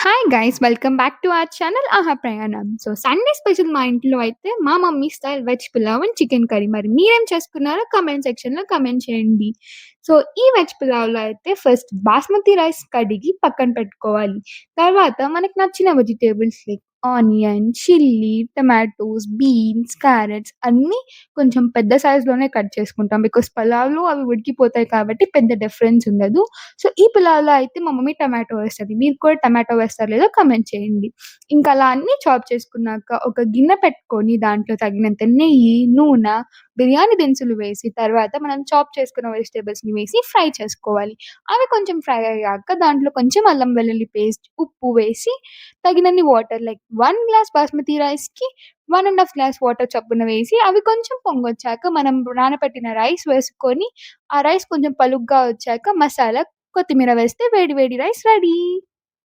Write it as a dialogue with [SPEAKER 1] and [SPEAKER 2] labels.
[SPEAKER 1] Hi guys welcome back to our channel ఆహా ప్రయాణం. So Sunday special మా ఇంట్లో అయితే మా mummy style veg pulao and chicken curry. మరి మీరేం చేసుకున్నారో కామెంట్ సెక్షన్‌లో కామెంట్ చేయండి. సో ఈ వెజ్ పులావ్‌లో అయితే ఫస్ట్ బాస్మతి రైస్ కడిగి పక్కన పెట్టుకోవాలి. తర్వాత మనకు నచ్చిన vegetables like onion, chilli, tomatoes, beans, carats అన్నీ కొంచెం పెద్ద సైజ్‌లోనే కట్ చేసుకుంటాం. బికాజ్ పలావ్‌లో అవి ఉడికిపోతాయి కాబట్టి పెద్ద డిఫరెన్స్ ఉండదు. సో, ఈ పులావ్‌లో అయితే మా మమ్మీ టమాటో వేస్తది. మీరు కూడా టమాటో వేస్తారో లేదో కామెంట్ చేయండి. ఇంకా అలా అన్నీ చాప్ చేసుకున్నాక ఒక గిన్నె పెట్టుకొని దాంట్లో తగినంత నెయ్యి, నూనె, బిర్యానీ దినుసులు వేసి తర్వాత మనం చాప్ చేసుకున్న వెజిటబుల్స్‌ని వేసి ఫ్రై చేసుకోవాలి. అవి కొంచెం ఫ్రై అయ్యాక దాంట్లో కొంచెం అల్లం వెల్లుల్లి పేస్ట్, ఉప్పు వేసి తగినన్ని వాటర్ లైక్ 1 గ్లాస్ బాస్మతి రైస్‌కి 1 ½ గ్లాస్ వాటర్ చప్పున వేసి అవి కొంచెం పొంగొచ్చాక మనం నానబెట్టిన రైస్ వేసుకొని ఆ రైస్ కొంచెం పలుగ్గా వచ్చాక మసాలా, కొత్తిమీర వేస్తే వేడి వేడి రైస్ రెడీ.